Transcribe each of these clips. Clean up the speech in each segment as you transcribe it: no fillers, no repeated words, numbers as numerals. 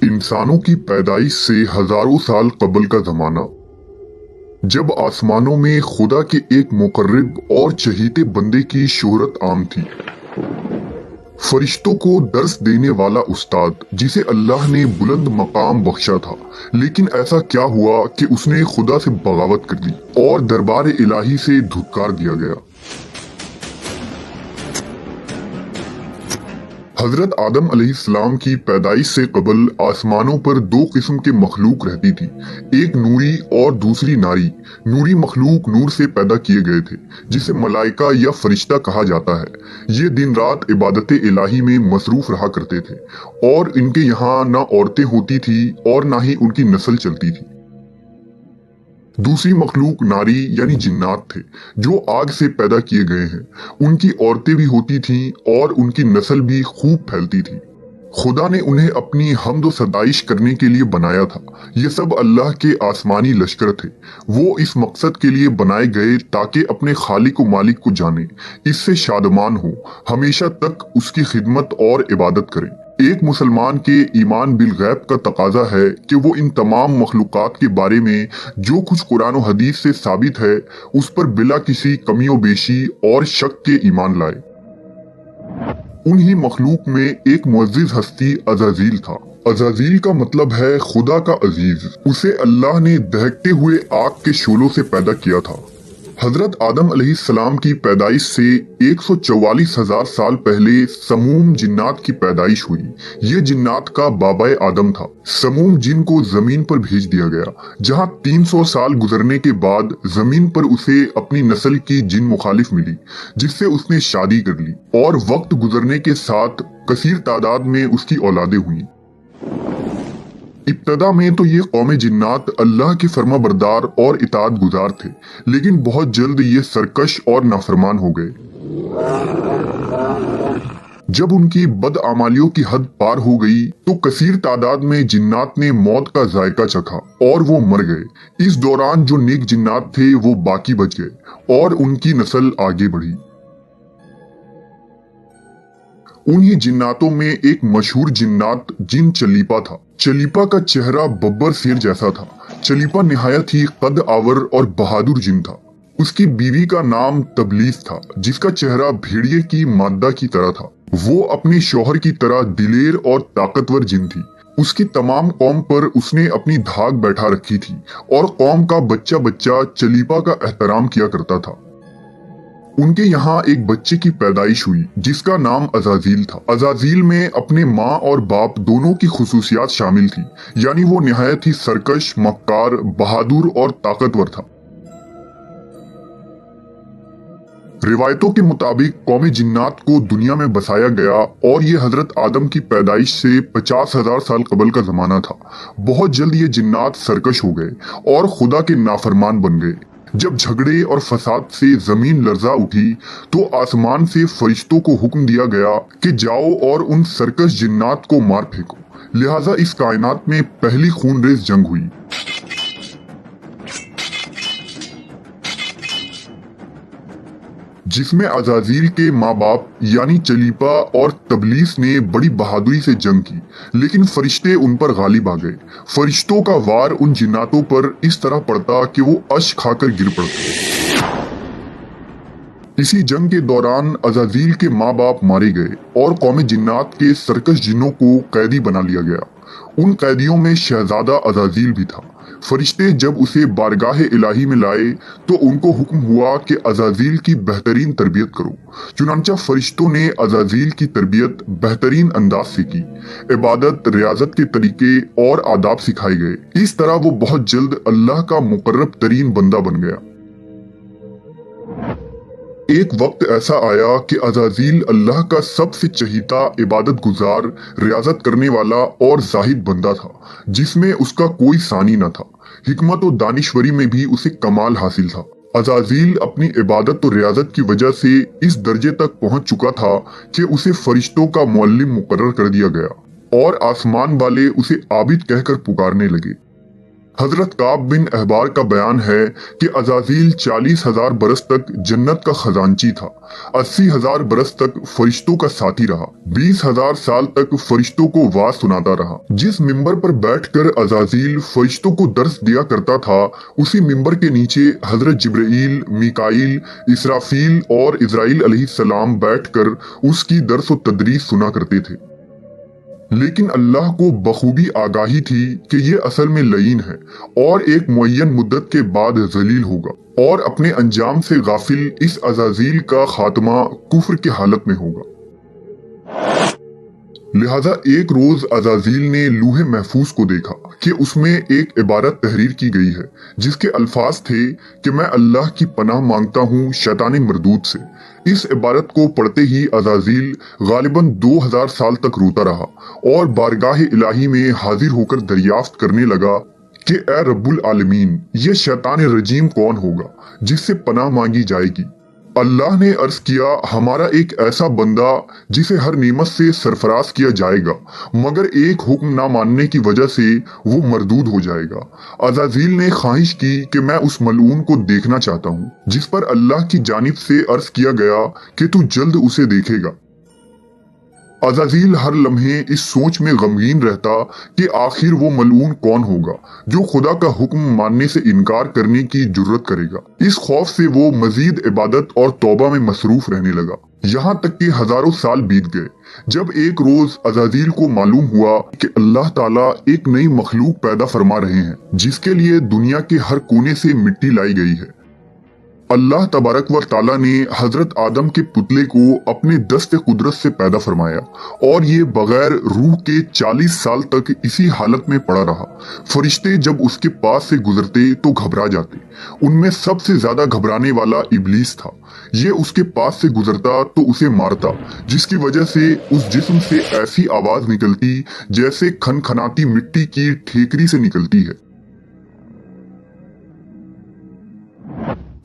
इंसानों की पैदाइश से हजारों साल कबल का जमाना, जब आसमानों में खुदा के एक मुकर्रब और चहीते बंदे की शोहरत आम थी। फरिश्तों को दर्स देने वाला उस्ताद जिसे अल्लाह ने बुलंद मकाम बख्शा था। लेकिन ऐसा क्या हुआ कि उसने खुदा से बगावत कर दी और दरबार इलाही से धुतकार दिया गया। हजरत आदम अलैहिस्सलाम की पैदाइश से कबल आसमानों पर दो किस्म के मखलूक रहती थी, एक नूरी और दूसरी नारी। नूरी मखलूक नूर से पैदा किए गए थे, जिसे मलाइका या फरिश्ता कहा जाता है। ये दिन रात इबादत इलाही में मसरूफ रहा करते थे और इनके यहाँ ना औरतें होती थी और ना ही उनकी नस्ल चलती थी। दूसरी मखलूक नारी यानी जिन्नात थे, जो आग से पैदा किए गए हैं। उनकी औरतें भी होती थीं और उनकी नस्ल भी खूब फैलती थी। खुदा ने उन्हें अपनी हम्द व सदाइश करने के लिए बनाया था। ये सब अल्लाह के आसमानी लश्कर थे। वो इस मकसद के लिए बनाए गए ताकि अपने खालिक व मालिक को जाने, इससे शादमान हो, हमेशा तक उसकी खिदमत और इबादत करें। एक मुसलमान के ईमान बिल गैब का तकाजा है कि वो इन तमाम मखलूक़ात के बारे में जो कुछ कुरान और हदीस से साबित है, उस पर बिला किसी कमी व बेशी और शक के ईमान लाए। उन्हीं मखलूक में एक मुअज़्ज़िज़ हस्ती अज़ाज़ील था। अज़ाज़ील का मतलब है खुदा का अजीज। उसे अल्लाह ने दहकते हुए आग के शोलों से पैदा किया था। हजरत आदम अलैहिस्सलाम की पैदाइश से 144,000 साल पहले समूम जिन्नात की पैदाइश हुई। ये जिन्नात का बाबाए आदम था। समूम जिन को जमीन पर भेज दिया गया, जहां 300 साल गुजरने के बाद जमीन पर उसे अपनी नस्ल की जिन मुखालिफ मिली, जिससे उसने शादी कर ली और वक्त गुजरने के साथ कसीर तादाद में उसकी औलादें हुई। इब्तदा में तो ये कौम जिन्नात अल्लाह के फर्मा बरदार और इताअत गुजार थे, लेकिन बहुत जल्द ये सरकश और नाफरमान हो गए। जब उनकी बदआमालियों की हद पार हो गई तो कसीर तादाद में जिन्नात ने मौत का जायका चखा और वो मर गए। इस दौरान जो नेक जिन्नात थे वो बाकी बच गए और उनकी नस्ल आगे बढ़ी। उन्हीं जिन्नातों में एक मशहूर जिन्नात जिन चलीपा था। चलीपा का चेहरा बब्बर शेर जैसा था। चलीपा निहायत ही कद आवर और बहादुर जिन था। उसकी बीवी का नाम तबलीस था, जिसका चेहरा भेड़िए की मादा की तरह था। वो अपने शौहर की तरह दिलेर और ताकतवर जिन थी। उसकी तमाम कौम पर उसने अपनी धाक बैठा रखी थी और कौम का बच्चा बच्चा चलीपा का एहतराम किया करता था। उनके यहाँ एक बच्चे की पैदाइश हुई जिसका नाम अज़ाज़ील था। अज़ाज़ील में अपने माँ और बाप दोनों की खुसूसियात शामिल थी, यानी वो निहायत ही सरकश, मक्कार, बहादुर और ताकतवर था। रिवायतों के मुताबिक कौम जिन्नात को दुनिया में बसाया गया और ये हजरत आदम की पैदाइश से 50,000 साल कबल का जमाना था। बहुत जल्द ये जिन्नात सरकश हो गए और खुदा के नाफरमान बन गए। जब झगड़े और फसाद से जमीन लर्जा उठी तो आसमान से फरिश्तों को हुक्म दिया गया कि जाओ और उन सरकश जिन्नात को मार फेंको। लिहाजा इस कायनात में पहली खूनरेज जंग हुई। जिसमें अज़ाज़ील के माँ बाप यानी चलीपा और तबलीस ने बड़ी बहादुरी से जंग की, लेकिन फरिश्ते उन पर गालिब आ गए। फरिश्तों का वार उन जिन्नातों पर इस तरह पड़ता कि वो अश खाकर गिर पड़ते। इसी जंग के दौरान अज़ाज़ील के माँ बाप मारे गए और कौम जिन्नात के सरकश जिन्नों को कैदी बना लिया गया। उन कैदियों में शहजादा अज़ाज़ील भी था। फरिश्ते जब उसे बारगाह इलाही में लाए तो उनको हुक्म हुआ कि अज़ाज़ील की बेहतरीन तरबियत करो। चुनांचा फरिश्तों ने अज़ाज़ील की तरबियत बेहतरीन अंदाज से की। इबादत, रियाजत के तरीके और आदाब सिखाए गए। इस तरह वो बहुत जल्द अल्लाह का मुकर्रब तरीन बंदा बन गया। एक वक्त ऐसा आया कि अज़ाज़ील अल्लाह का सबसे चहीता, इबादत गुजार, रियाजत करने वाला और जाहिद बंदा था, जिसमें उसका कोई सानी न था। हिकमत और दानिश्वरी में भी उसे कमाल हासिल था। अज़ाज़ील अपनी इबादत और रियाजत की वजह से इस दर्जे तक पहुंच चुका था कि उसे फरिश्तों का मुअल्लिम मुकर्रर कर दिया गया और आसमान वाले उसे आबिद कहकर पुकारने लगे। हजरत काब बिन अहबार का बयान है कि अज़ाज़ील 40,000 बरस तक जन्नत का खजांची था, 80,000 बरस तक फरिश्तों का साथी रहा, 20,000 साल तक फरिश्तों को वाज सुनाता रहा। जिस मिंबर पर बैठकर अज़ाज़ील फरिश्तों को दर्स दिया करता था, उसी मिंबर के नीचे हजरत जिब्रील, मीकाईल, इसराफील और इज़राइल अलैहिस्सलाम बैठकर उसकी दर्स व तदरीस सुना करते थे। लेकिन अल्लाह को बखूबी आगाही थी कि ये असल में लईन है और एक मुअय्यन मुद्दत के बाद जलील होगा और अपने अंजाम से गाफिल इस अज़ाज़ील का खात्मा कुफ्र की हालत में होगा। लिहाजा एक रोज अज़ाज़ील ने लूहे महफूज को देखा कि उसमें एक इबारत तहरीर की गई है जिसके अल्फाज थे कि मैं अल्लाह की पनाह मांगता हूँ शैतान मरदूद से। इस इबारत को पढ़ते ही अज़ाज़ील गालिबन 2000 साल तक रोता रहा और बारगाह इलाही में हाजिर होकर दरियाफ्त करने लगा कि ए रब्बुल आलमीन, ये शैतान रजीम कौन होगा जिससे पनाह मांगी जाएगी। अल्लाह ने अर्ज किया, हमारा एक ऐसा बंदा जिसे हर नेमत से सरफराज किया जाएगा मगर एक हुक्म ना मानने की वजह से वो मरदूद हो जाएगा। अज़ाज़ील ने ख्वाहिश की कि मैं उस मलऊन को देखना चाहता हूँ, जिस पर अल्लाह की जानिब से अर्ज किया गया कि तू जल्द उसे देखेगा। अज़ाज़ील हर लम्हे इस सोच में गमगीन रहता कि आखिर वो मलऊन कौन होगा जो खुदा का हुक्म मानने से इनकार करने की जुर्रत करेगा। इस खौफ से वो मजीद इबादत और तौबा में मसरूफ रहने लगा, यहाँ तक कि हजारों साल बीत गए। जब एक रोज अज़ाज़ील को मालूम हुआ कि अल्लाह ताला एक नई मखलूक पैदा फरमा रहे हैं जिसके लिए दुनिया के हर कोने से मिट्टी लाई गई है। अल्लाह तबारक व ताला ने हजरत आदम के पुतले को अपने दस्ते कुदरत से पैदा फरमाया और ये बगैर रूह के 40 साल तक इसी हालत में पड़ा रहा। फरिश्ते जब उसके पास से गुजरते तो घबरा जाते। उनमें सबसे ज्यादा घबराने वाला इब्लीस था। ये उसके पास से गुजरता तो उसे मारता, जिसकी वजह से उस जिस्म से ऐसी आवाज निकलती जैसे खनखनाती मिट्टी की ठेकरी से निकलती है।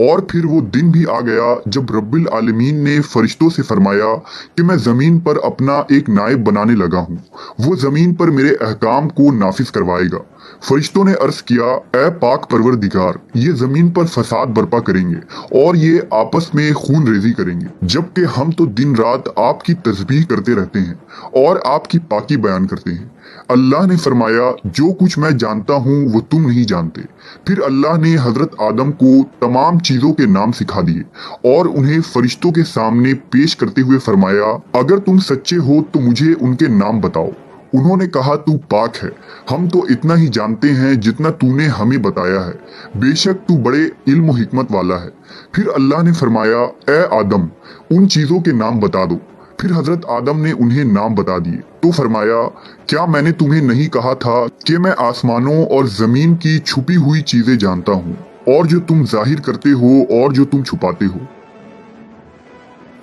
और फिर वो दिन भी आ गया जब रब्बिल आलमीन ने फरिश्तों से फरमाया कि मैं जमीन पर अपना एक नायब बनाने लगा हूँ, वो जमीन पर मेरे अहकाम को नाफिज करवाएगा। फरिश्तों ने अर्ज किया, ए पाक परवरदिगार, ये जमीन पर फसाद बर्पा करेंगे और ये आपस में खून रेजी करेंगे, जबकि हम तो दिन रात आपकी तस्बीह करते रहते हैं और आपकी पाकी बयान करते हैं। अल्लाह ने फरमाया, जो कुछ मैं जानता हूँ वो तुम नहीं जानते। फिर अल्लाह ने हजरत आदम को तमाम चीजों के नाम सिखा दिए और उन्हें फरिश्तों के सामने पेश करते हुए फरमाया, अगर तुम सच्चे हो तो मुझे उनके नाम बताओ। उन्होंने कहा, तू पाक है, हम तो इतना ही जानते हैं जितना तूने हमें बताया है, बेशक तू बड़े इल्म हिकमत वाला है। फिर अल्लाह ने फरमाया, ए आदम, उन चीजों के नाम बता दो। फिर हजरत आदम ने उन्हें नाम बता दिए तो फरमाया, क्या मैंने तुम्हें नहीं कहा था कि मैं आसमानों और जमीन की छुपी हुई चीजें जानता हूँ, और जो तुम जाहिर करते हो और जो तुम छुपाते हो।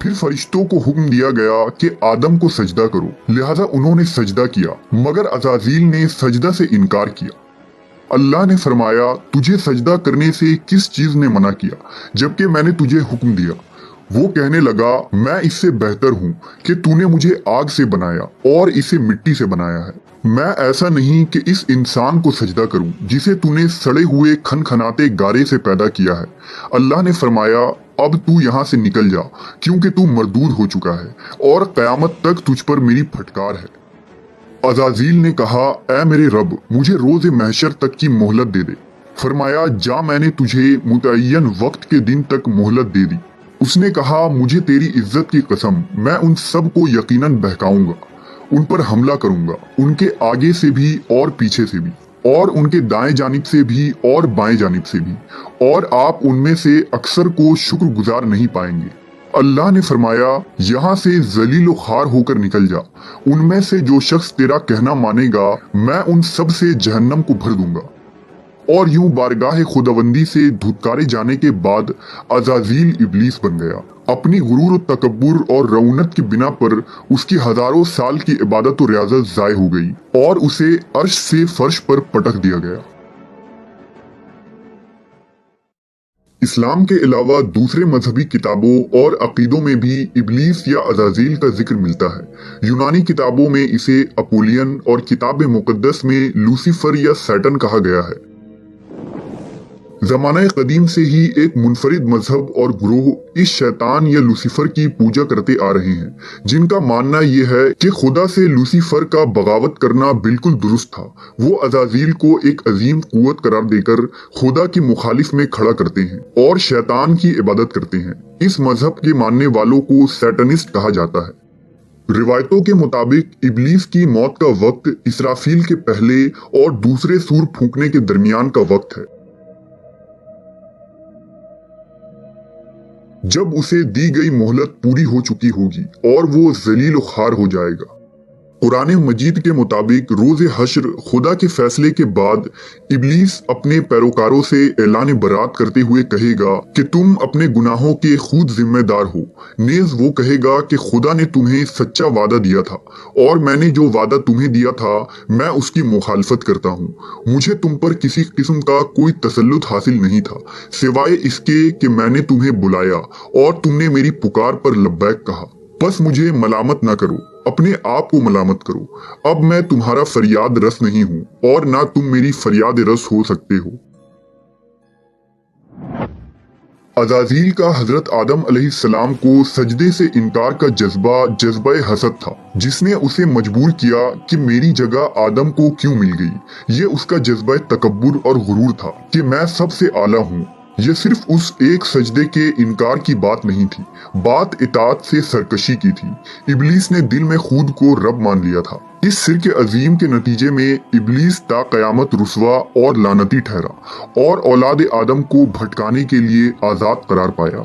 फिर फरिश्तों को हुक्म दिया गया कि आदम को सजदा करो, लिहाजा उन्होंने सजदा किया, मगर अज़ाज़ील ने सजदा से इनकार किया। अल्लाह ने फरमाया, तुझे सजदा करने से किस चीज ने मना किया जबकि मैंने तुझे हुक्म दिया? वो कहने लगा, मैं इससे बेहतर हूँ कि तूने मुझे आग से बनाया और इसे मिट्टी से बनाया है। मैं ऐसा नहीं कि इस इंसान को सजदा करूं जिसे तूने सड़े हुए खनखनाते गारे से पैदा किया है। अल्लाह ने फरमाया, अब तू यहाँ से निकल जा, क्योंकि तू मरदूद हो चुका है और कयामत तक तुझ पर मेरी फटकार है। अज़ाज़ील ने कहा, ऐ मेरे रब, मुझे रोज़े महशर तक की मोहलत दे दे। फरमाया, जा, मैंने तुझे मुतय्यन वक्त के दिन तक मोहलत दे दी। उसने कहा, मुझे तेरी इज्जत की कसम, मैं उन सब को यकीनन बहकाऊंगा, उन पर हमला करूंगा, उनके आगे से भी और पीछे से भी, और उनके दाएं जानिब से भी और बाएं जानिब से भी, और आप उनमें से अक्सर को शुक्रगुजार नहीं पाएंगे। अल्लाह ने फरमाया, यहाँ से जलील खार होकर निकल जा। उनमें से जो शख्स तेरा कहना मानेगा, मैं उन सब से जहन्नम को भर दूंगा। और यूं बारगाह खुदावंदी से धुतकारे जाने के बाद अज़ाज़ील इब्लीस बन गया। अपनी गुरूर तकब्बुर और रौनक की बिना पर उसकी हजारों साल की इबादत और रियाजत ज़ाय हो गई और उसे अर्श से फर्श पर पटक दिया गया। इस्लाम के अलावा दूसरे मजहबी किताबों और अकीदों में भी इब्लीस या अज़ाज़ील का जिक्र मिलता है। यूनानी किताबों में इसे अपोलियन और किताब मुकद्दस में लूसीफर या सैटन कहा गया है। ज़माना कदीम से ही एक मुनफरिद मजहब और ग्रोह इस शैतान या लूसीफर की पूजा करते आ रहे हैं, जिनका मानना यह है कि खुदा से लूसीफर का बगावत करना बिल्कुल दुरुस्त था। वो अज़ाज़ील को एक अजीम कुव्वत करार देकर खुदा की मुखालिफ में खड़ा करते हैं और शैतान की इबादत करते हैं। इस मजहब के मानने वालों को सैटनिस्ट कहा जाता है। रिवायतों के मुताबिक इब्लीस की मौत का वक्त इसराफील के पहले और दूसरे सूर फूंकने के दरमियान का वक्त है, जब उसे दी गई मोहलत पूरी हो चुकी होगी और वो जलील खार हो जाएगा। कुरान मजीद के मुताबिक रोज़े हश्र खुदा के फैसले के बाद इब्लीस अपने पैरोकारों से ऐलान बरात करते हुए कहेगा कि तुम अपने गुनाहों के खुद जिम्मेदार हो। नेज़ वो कहेगा कि खुदा ने तुम्हें सच्चा वादा दिया था और मैंने जो वादा तुम्हें दिया था मैं उसकी मुखालफत करता हूँ। मुझे तुम पर किसी किस्म का कोई तसल्लुत हासिल नहीं था सिवाय इसके कि मैंने तुम्हें बुलाया और तुमने मेरी पुकार पर लब्बैक कहा। बस मुझे मलामत ना करो, अपने आप को मलामत करो। अब मैं तुम्हारा फरियाद रस नहीं हूं और ना तुम मेरी फरियाद रस हो सकते हो। अज़ाज़ील का हजरत आदम अलैहिस्सलाम को सजदे से इनकार का जज्बा हसद था, जिसने उसे मजबूर किया कि मेरी जगह आदम को क्यों मिल गई। ये उसका जज्बा तकब्बुर और गुरूर था कि मैं सबसे आला हूँ। ये सिर्फ उस एक सजदे के इनकार की बात नहीं थी, बात इताअत से सरकशी की थी। इब्लीस ने दिल में खुद को रब मान लिया था। इस शिर्क अजीम के नतीजे में इब्लीस ता क़यामत रुस्वा और लानती ठहरा और औलाद आदम को भटकाने के लिए आज़ाद करार पाया।